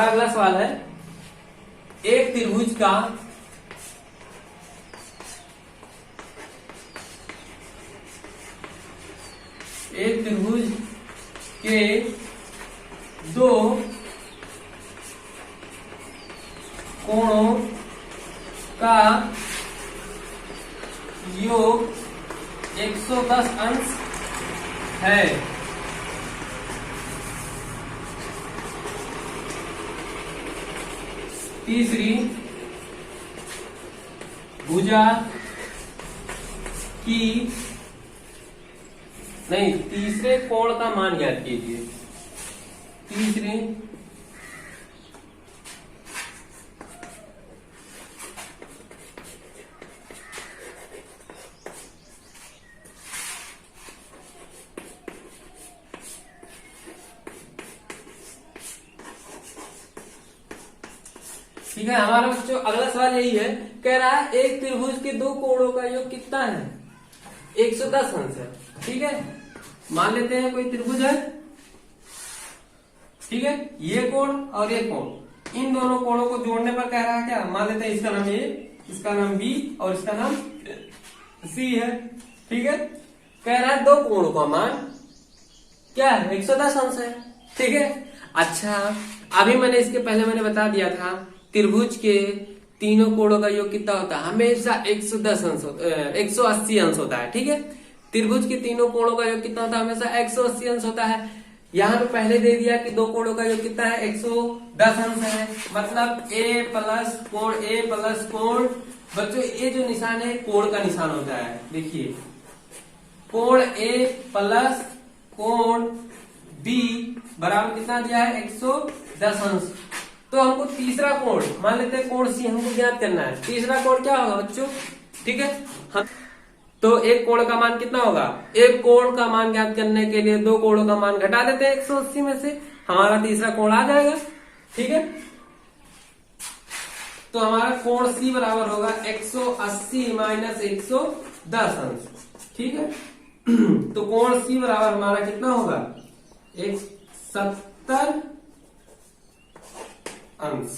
हमारा अगला सवाल है, एक त्रिभुज का के दो कोणों का योग 110 अंश है। तीसरी भुजा की नहीं, तीसरे कोण का मान ज्ञात कीजिए। तीसरे ठीक है। हमारा बच्चों अगला सवाल यही है, कह रहा है एक त्रिभुज के दो कोणों का योग कितना है? 110 अंश है। ठीक है, मान लेते हैं कोई त्रिभुज है, ठीक है, ये कोण और ये कोण, इन दोनों कोणों को जोड़ने पर कह रहा है क्या? मान लेते हैं इसका नाम ए, इसका नाम बी और इसका नाम सी है। ठीक है, कह रहा है दो कोणों का मान क्या है? 110 अंश है। ठीक है, अच्छा अभी मैंने इसके पहले मैंने बता दिया था त्रिभुज के तीनों कोणों का योग कितना होता है? हमेशा 110 अंश 180 अंश होता है। ठीक है, त्रिभुज के तीनों कोणों का योग कितना होता है? हमेशा 180 अंश होता है। यहाँ पे पहले दे दिया कि दो कोणों का योग कितना है? 110 अंश है। मतलब a प्लस कोण a प्लस कोण, बच्चों ये जो निशान है कोण का निशान होता है। देखिए कोण a प्लस कोण b बराबर कितना दिया है? 110 अंश। तो हमको तीसरा कोण, मान लेते हैं कोण सी हमको ज्ञात करना है। तीसरा कोण क्या होगा बच्चों? ठीक है, हम तो एक कोण का मान कितना होगा? एक कोण का मान ज्ञात करने के लिए दो कोणों का मान घटा देते हैं 180 में से, हमारा तीसरा कोण आ जाएगा। ठीक है, तो हमारा कोण सी बराबर होगा 180 माइनस 110 अंश। ठीक है, तो कोण सी बराबर हमारा कितना होगा? 170 अंश।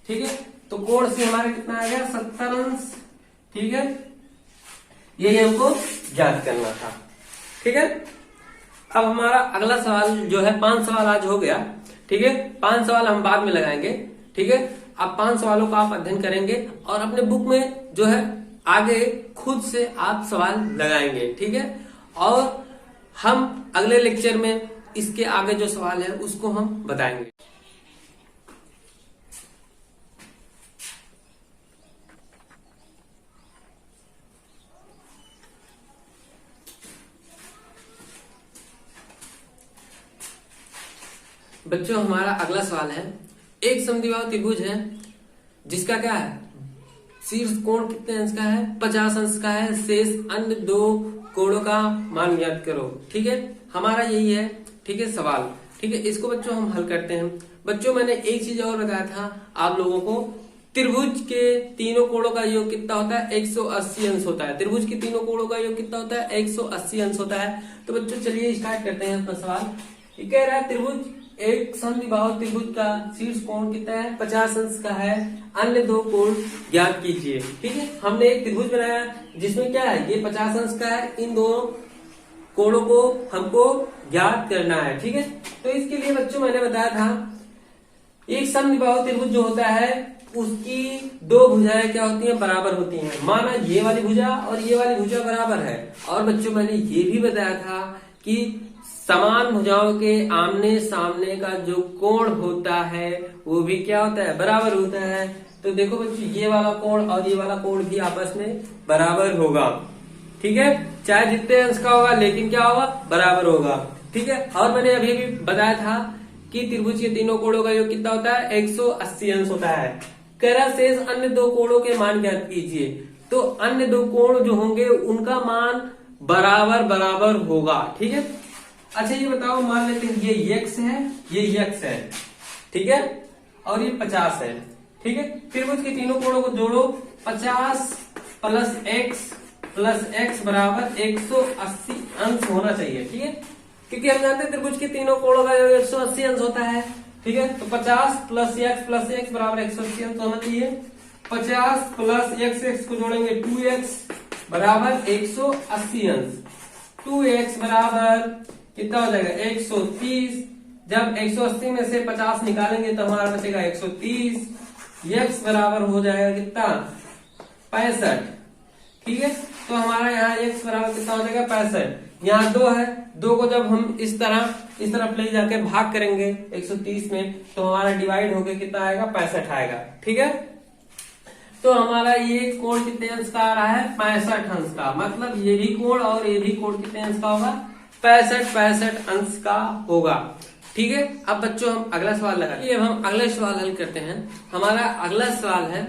ठीक है, तो कोण सी हमारा कितना आ गया? 70 अंश। ठीक है, यही हमको ज्ञात करना था। ठीक है, अब हमारा अगला सवाल जो है, 5 सवाल आज हो गया। ठीक है, 5 सवाल हम बाद में लगाएंगे। ठीक है, अब 5 सवालों का आप अध्ययन करेंगे और अपने बुक में जो है आगे खुद से आप सवाल लगाएंगे। ठीक है, और हम अगले लेक्चर में इसके आगे जो सवाल है उसको हम बताएंगे। बच्चों हमारा अगला सवाल है, एक समद्विबाहु त्रिभुज है जिसका क्या है? शीर्ष कोण कितने अंश का है? 50 अंश का है। शेष अन्य दो कोणों का मान ज्ञात करो। ठीक है, हमारा यही है। ठीक है सवाल। ठीक है, इसको बच्चों हम हल करते हैं। बच्चों मैंने एक चीज और बताया था आप लोगों को, त्रिभुज के तीनों कोणों का योग कितना होता है? 180 अंश होता है। त्रिभुज के तीनों कोणों का योग कितना होता है? 180 अंश होता है। तो बच्चों चलिए स्टार्ट करते हैं अपना सवाल। ये कह रहा है त्रिभुज, एक समद्विबाहु त्रिभुज का शीर्ष कोण कितना है? 50 अंश का है। अन्य दो कोण ज्ञात कीजिए। ठीक है, हमने एक त्रिभुज बनाया जिसमें क्या है? ये 50 अंश का है। इन दोनों कोणों को हमको ज्ञात करना है। ठीक है, तो इसके लिए बच्चों मैंने बताया था, एक समद्विबाहु त्रिभुज जो होता है उसकी दो भुजाएं क्या होती हैं? बराबर होती हैं। माना ये वाली भुजा और ये वाली भुजा बराबर है। और बच्चों मैंने ये भी बताया था कि समान भुजाओं के आमने सामने का जो कोण होता है वो भी क्या होता है? बराबर होता है। तो देखो बच्चों, ये वाला कोण और ये वाला कोण भी आपस में बराबर होगा। ठीक है, चाहे जितने अंश का होगा लेकिन क्या होगा? बराबर होगा। ठीक है, और मैंने अभी भी बताया था कि त्रिभुज के तीनों कोणों का योग कितना होता है? 180 अंश होता है। कह रहा शेष अन्य दो कोणों के मान ज्ञात कीजिए। तो अन्य दो कोण जो होंगे उनका मान बराबर बराबर होगा। ठीक है, अच्छा ये बताओ, मान लेते हैं ये x है, ये x है। ठीक है, और ये 50 है। ठीक है, त्रिभुज के तीनों कोणों को जोड़ो, 50 प्लस x बराबर 180 अंश होना चाहिए। ठीक है, क्योंकि हम जानते हैं त्रिभुज के तीनों कोणों का 180 अंश होता है। ठीक है, तो 50 प्लस एक्स बराबर 180 अंश होना चाहिए। 50 प्लस एक्स को जोड़ेंगे 2x बराबर 180 अंश। 2x बराबर कितना हो जाएगा 130। जब 180 में से 50 निकालेंगे तो हमारा बचेगा 130। x बराबर हो जाएगा कितना 65। ठीक है, तो हमारा यहाँ x बराबर कितना हो जाएगा 65। यहाँ 2 है, 2 को जब हम इस तरफ ले जाके भाग करेंगे 130 में तो हमारा डिवाइड होके कितना आएगा 65 आएगा। ठीक है, तो हमारा ये कोण कितने अंश का आ रहा है 65 अंश का। मतलब ये भी कोण और ये भी कोण कितने अंश का होगा 65 अंश का होगा। ठीक है, अब बच्चों हम अगला सवाल लगाते हैं। अब हम अगला सवाल हल करते हैं। हमारा अगला सवाल है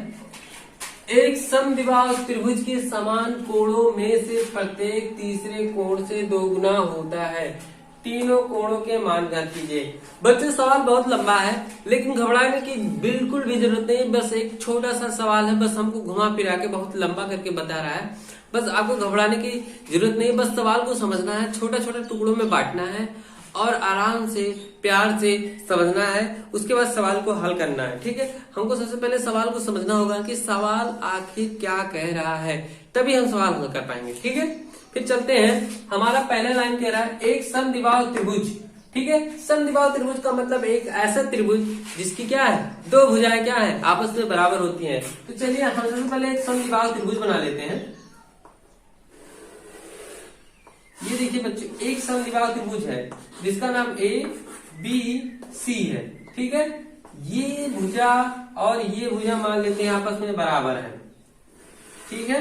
एक समद्विबाहु त्रिभुज के समान कोणों में से प्रत्येक तीसरे कोण से दोगुना होता है, तीनों कोणों के मान ज्ञात कीजिए। बच्चों सवाल बहुत लंबा है लेकिन घबराने की बिल्कुल भी जरूरत नहीं। बस एक छोटा सा सवाल है, बस हमको घुमा फिरा के बहुत लंबा करके बता रहा है। बस आपको घबराने की जरूरत नहीं, बस सवाल को समझना है, छोटे छोटे टुकड़ों में बांटना है और आराम से प्यार से समझना है। उसके बाद सवाल को हल करना है। ठीक है, हमको सबसे पहले सवाल को समझना होगा कि सवाल आखिर क्या कह रहा है, तभी हम सवाल हल कर पाएंगे। ठीक है, फिर चलते हैं। हमारा पहला लाइन कह रहा है एक समद्विबाहु त्रिभुज। ठीक है, समद्विबाहु त्रिभुज का मतलब एक ऐसा त्रिभुज जिसकी क्या है दो भुजाएं क्या है आपस में बराबर होती हैं। तो चलिए हम सबसे पहले एक समद्विबाहु त्रिभुज बना लेते हैं। ये देखिए बच्चों, एक समद्विबाहु त्रिभुज है जिसका नाम ए बी सी है। ठीक है, ये भुजा और ये भुजा मान लेते हैं आपस में बराबर है। ठीक है,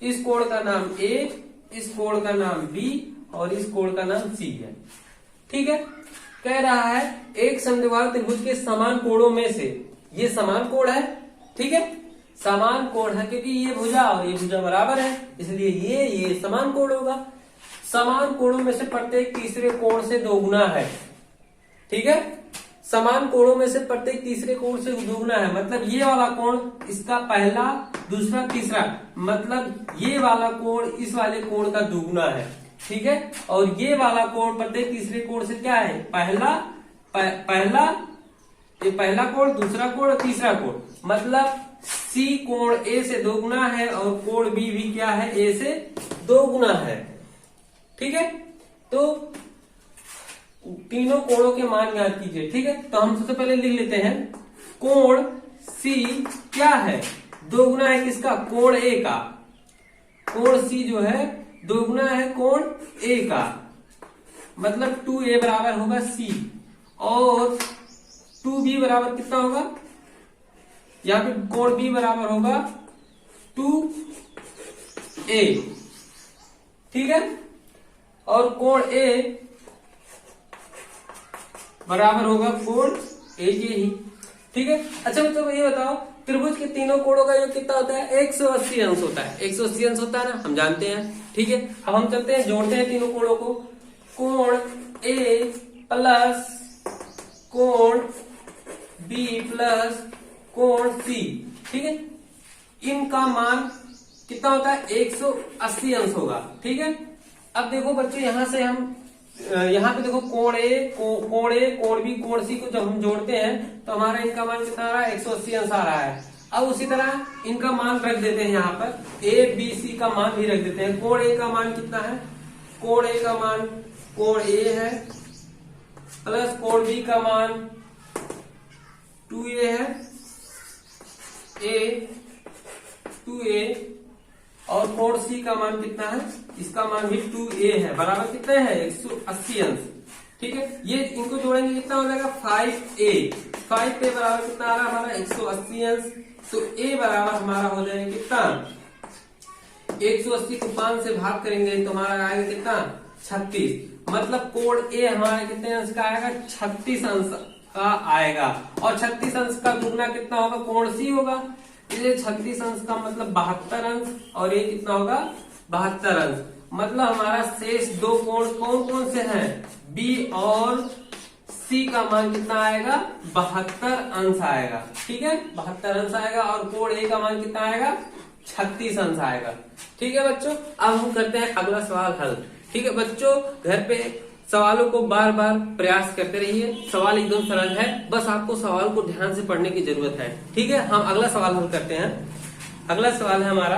इस कोण का नाम ए, इस कोण का नाम बी और इस कोण का नाम सी है। ठीक है, कह रहा है एक समद्विबाहु त्रिभुज के समान कोणों में से, ये समान कोण है। ठीक है, समान कोण है क्योंकि ये भुजा और ये भुजा बराबर है, इसलिए ये समान कोण होगा। समान कोणों में से प्रत्येक तीसरे कोण से दोगुना है। ठीक है, समान कोणों में से प्रत्येक तीसरे कोण से दोगुना है। मतलब ये वाला कोण इसका पहला, दूसरा, तीसरा, मतलब ये वाला कोण इस वाले कोण का दोगुना है। ठीक है, और ये वाला कोण प्रत्येक तीसरे कोण से क्या है ये पहला कोण, दूसरा कोण और तीसरा कोण। मतलब सी कोण ए से दोगुना है और कोण बी भी क्या है ए से दोगुना है। ठीक है, तो तीनों कोणों के मान ज्ञात कीजिए। ठीक है, तो हम सबसे पहले लिख लेते हैं कोण सी क्या है दोगुना है किसका कोण ए का। कोण सी जो है दोगुना है कोण ए का, मतलब 2a बराबर होगा सी और 2b बराबर कितना होगा, यहाँ पे कोण b बराबर होगा 2a। ठीक है, और कोण ए बराबर होगा कोण ए के ही। ठीक है, अच्छा बच्चों ये बताओ त्रिभुज के तीनों कोणों का योग कितना होता है 180 अंश होता है। 180 अंश होता है ना, हम जानते हैं। ठीक है, अब हम चलते हैं जोड़ते हैं तीनों कोणों को। कोण ए प्लस कोण बी प्लस कोण सी। ठीक है, इनका मान कितना होता है 180 अंश होगा। ठीक है, अब देखो बच्चों यहाँ से हम यहाँ पे देखो कोण ए कोण बी कोण सी को जब हम जोड़ते हैं तो हमारा इनका मान कितना आ रहा है 180 अंश आ रहा है। अब उसी तरह इनका मान रख देते हैं, यहाँ पर ए बी सी का मान भी रख देते हैं। कोण ए का मान कितना है, कोण ए का मान कोण ए है प्लस कोण बी का मान 2a है, ए 2a और कोण सी का मान कितना है, इसका मान भी 2a है, बराबर कितने है 180 अंश। ठीक है, ये इनको जोड़ेंगे कितना हो जाएगा 5a। 5a बराबर कितना आ रहा है हमारा 180 अंश। तो a बराबर हमारा हो जाएगा कितना 180 को 5 से भाग करेंगे तो हमारा आएगा कितना 36। मतलब कोण ए हमारे कितने अंश का आएगा 36 अंश का आएगा। और 36 अंश का दुगना कितना होगा कोण सी होगा, ये 36 अंश का मतलब 72 अंश और ये कितना होगा 72 अंश। मतलब हमारा शेष दो कोण कौन कौन से हैं बी और सी का मान कितना आएगा 72 अंश आएगा। ठीक है, 72 अंश आएगा और कोण ए का मान कितना आएगा 36 अंश आएगा। ठीक है बच्चों, अब हम करते हैं अगला सवाल हल। ठीक है बच्चों, घर पे सवालों को बार बार प्रयास करते रहिए। सवाल एकदम सरल है, बस आपको सवाल को ध्यान से पढ़ने की जरूरत है। ठीक है, हम अगला सवाल हल करते हैं। अगला सवाल है हमारा,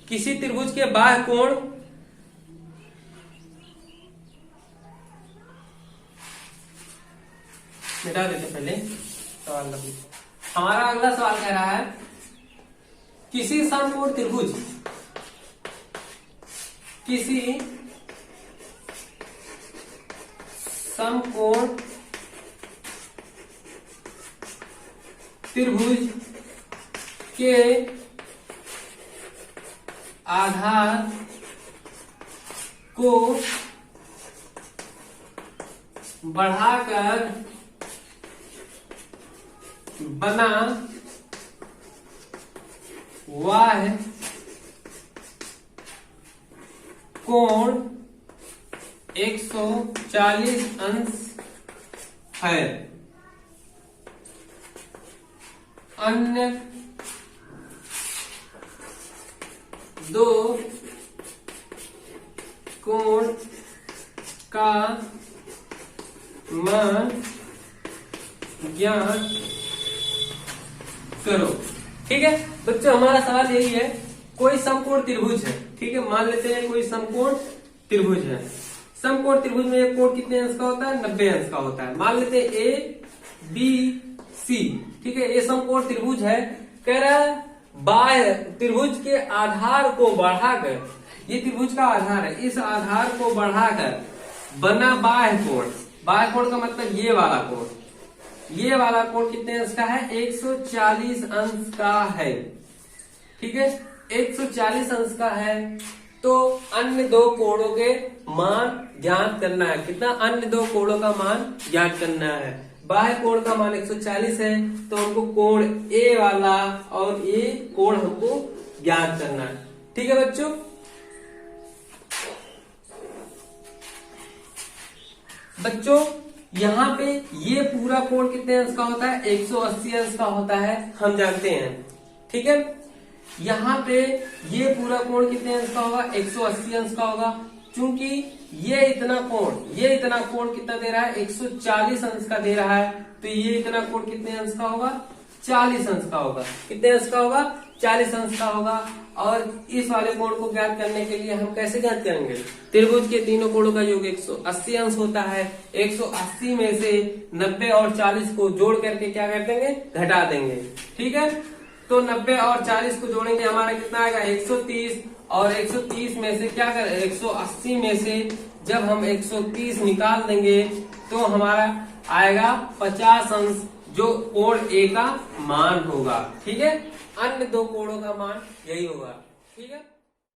किसी त्रिभुज के बाह्य कोण मिटा देते पहले सवाल लगे। हमारा अगला सवाल कह रहा है, किसी समकोण त्रिभुज समकोण त्रिभुज के आधार को बढ़ाकर बना बाह्य कोण 140 अंश है। अन्य दो कोण का मान ज्ञात करो। ठीक है बच्चों, हमारा सवाल यही है, कोई समकोण त्रिभुज है। ठीक है, मान लेते हैं कोई समकोण त्रिभुज है। समकोण त्रिभुज में एक कोण कितने अंश का होता है? 90 अंश का होता है। मान लेते हैं ए बी सी। ठीक है, ये समकोण त्रिभुज है। कह रहा है बाह्य त्रिभुज के आधार को बढ़ाकर, ये त्रिभुज का आधार है, इस आधार को बढ़ाकर बना बाह्य कोण। बाह्य कोण का मतलब ये वाला कोण। ये वाला कोण कितने अंश का है? 140 अंश का है। ठीक है, 140 अंश का है। तो अन्य दो कोणों के मान ज्ञात करना है। कितना? अन्य दो कोणों का मान ज्ञात करना है। बाह्य कोण का मान 140 है, तो हमको कोण ए वाला और ये कोण हमको ज्ञात करना है। ठीक है बच्चों, यहाँ पे ये पूरा कोण कितने अंश का होता है? 180 अंश का होता है, हम जानते हैं। ठीक है, यहाँ पे ये पूरा कोण कितने अंश का होगा? 180 अंश का होगा। चूंकि ये इतना कोण कितना दे रहा है? 140 अंश का दे रहा है, तो ये इतना कोण कितने अंश का होगा? 40 अंश का होगा। कितने अंश का होगा? 40 अंश का होगा। और इस वाले कोण को ज्ञात करने के लिए हम कैसे ज्ञात करेंगे? त्रिभुज के तीनों कोणों का योग 180 अंश होता है। 180 में से 90 और 40 को जोड़ करके क्या कर देंगे? घटा देंगे। ठीक है, तो 90 और 40 को जोड़ेंगे, हमारा कितना आएगा? 130। और 130 में से क्या कर 180 में से जब हम 130 निकाल देंगे तो हमारा आएगा 50 अंश, जो कोण ए का मान होगा। ठीक है, अन्य दो कोणों का मान यही होगा। ठीक है।